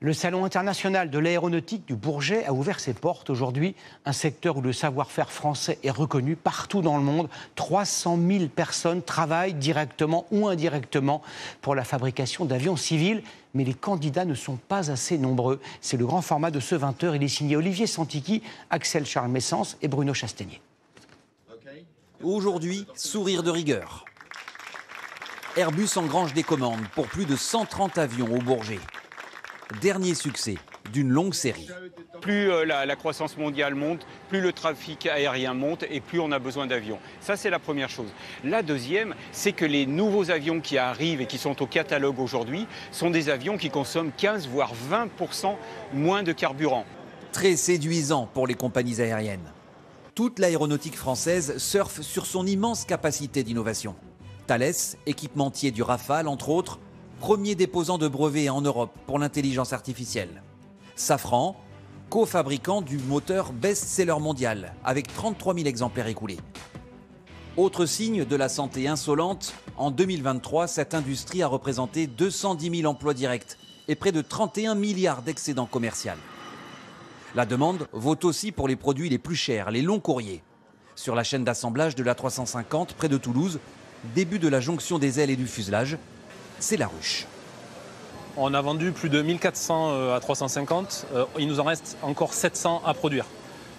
Le Salon international de l'aéronautique du Bourget a ouvert ses portes aujourd'hui. Un secteur où le savoir-faire français est reconnu partout dans le monde. 300 000 personnes travaillent directement ou indirectement pour la fabrication d'avions civils. Mais les candidats ne sont pas assez nombreux. C'est le grand format de ce 20h. Il est signé Olivier Santiqui, Axel Charles-Messens et Bruno Chastegnier. Aujourd'hui, sourire de rigueur. Airbus engrange des commandes pour plus de 130 avions au Bourget. Dernier succès d'une longue série. Plus la croissance mondiale monte, plus le trafic aérien monte et plus on a besoin d'avions. Ça, c'est la première chose. La deuxième, c'est que les nouveaux avions qui arrivent et qui sont au catalogue aujourd'hui sont des avions qui consomment 15 voire 20% moins de carburant. Très séduisant pour les compagnies aériennes. Toute l'aéronautique française surfe sur son immense capacité d'innovation. Thales, équipementier du Rafale entre autres, premier déposant de brevets en Europe pour l'intelligence artificielle. Safran, co-fabricant du moteur best-seller mondial, avec 33 000 exemplaires écoulés. Autre signe de la santé insolente, en 2023, cette industrie a représenté 210 000 emplois directs et près de 31 milliards d'excédents commerciaux. La demande vaut aussi pour les produits les plus chers, les longs courriers. Sur la chaîne d'assemblage de l'A350, près de Toulouse, début de la jonction des ailes et du fuselage, c'est la ruche. On a vendu plus de 1400 à 350, il nous en reste encore 700 à produire.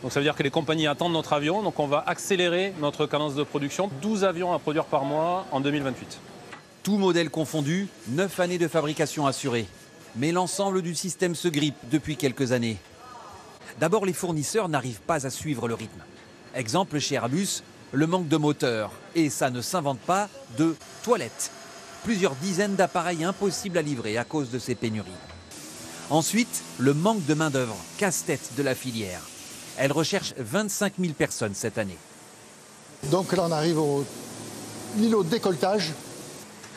Donc ça veut dire que les compagnies attendent notre avion, donc on va accélérer notre cadence de production. 12 avions à produire par mois en 2028. Tout modèle confondu, 9 années de fabrication assurées. Mais l'ensemble du système se grippe depuis quelques années. D'abord, les fournisseurs n'arrivent pas à suivre le rythme. Exemple chez Airbus, le manque de moteurs. Et ça ne s'invente pas, de toilettes. Plusieurs dizaines d'appareils impossibles à livrer à cause de ces pénuries. Ensuite, le manque de main-d'œuvre, casse-tête de la filière. Elle recherche 25 000 personnes cette année. Donc là, on arrive au îlot de décolletage.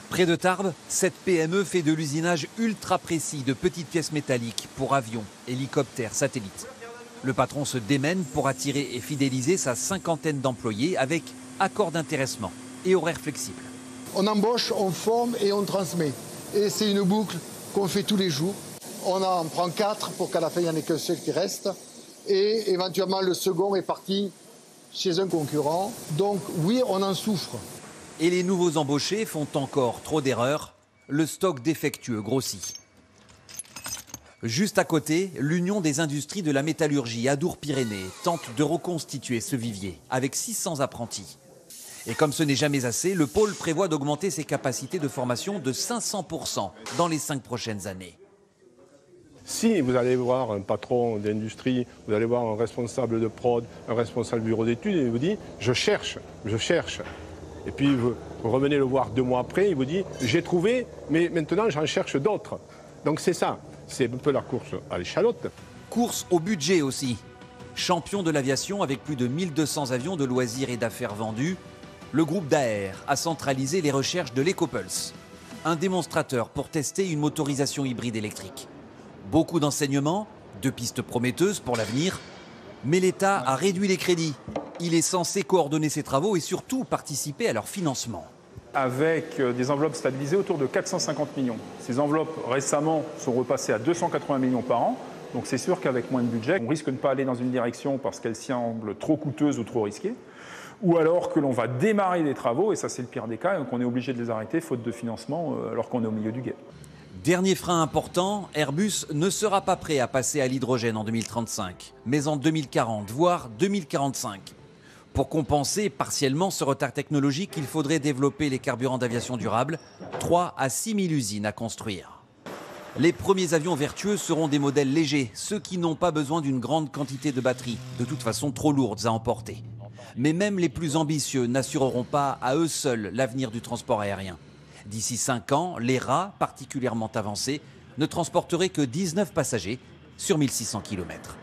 Près de Tarbes, cette PME fait de l'usinage ultra précis de petites pièces métalliques pour avions, hélicoptères, satellites. Le patron se démène pour attirer et fidéliser sa cinquantaine d'employés avec accord d'intéressement et horaires flexibles. On embauche, on forme et on transmet. Et c'est une boucle qu'on fait tous les jours. On en prend 4 pour qu'à la fin, il n'y en ait qu'un seul qui reste. Et éventuellement, le second est parti chez un concurrent. Donc oui, on en souffre. Et les nouveaux embauchés font encore trop d'erreurs. Le stock défectueux grossit. Juste à côté, l'Union des industries de la métallurgie Adour-Pyrénées tente de reconstituer ce vivier avec 600 apprentis. Et comme ce n'est jamais assez, le pôle prévoit d'augmenter ses capacités de formation de 500% dans les 5 prochaines années. Si vous allez voir un patron d'industrie, vous allez voir un responsable de prod, un responsable bureau d'études, et il vous dit « je cherche ». Et puis vous revenez le voir 2 mois après, il vous dit « j'ai trouvé, mais maintenant j'en cherche d'autres ». Donc c'est ça, c'est un peu la course à l'échalote. Course au budget aussi. Champion de l'aviation avec plus de 1200 avions de loisirs et d'affaires vendus, le groupe Daher a centralisé les recherches de l'EcoPulse, un démonstrateur pour tester une motorisation hybride électrique. Beaucoup d'enseignements, 2 pistes prometteuses pour l'avenir, mais l'État a réduit les crédits. Il est censé coordonner ces travaux et surtout participer à leur financement. Avec des enveloppes stabilisées autour de 450 millions. Ces enveloppes récemment sont repassées à 280 millions par an. Donc c'est sûr qu'avec moins de budget, on risque de ne pas aller dans une direction parce qu'elle semble trop coûteuse ou trop risquée. Ou alors que l'on va démarrer des travaux, et ça c'est le pire des cas, et donc on est obligé de les arrêter faute de financement alors qu'on est au milieu du gué. Dernier frein important, Airbus ne sera pas prêt à passer à l'hydrogène en 2035, mais en 2040, voire 2045. Pour compenser partiellement ce retard technologique, il faudrait développer les carburants d'aviation durable, 3 à 6 000 usines à construire. Les premiers avions vertueux seront des modèles légers, ceux qui n'ont pas besoin d'une grande quantité de batteries, de toute façon trop lourdes à emporter. Mais même les plus ambitieux n'assureront pas à eux seuls l'avenir du transport aérien. D'ici 5 ans, les rats, particulièrement avancés, ne transporteraient que 19 passagers sur 1600 km.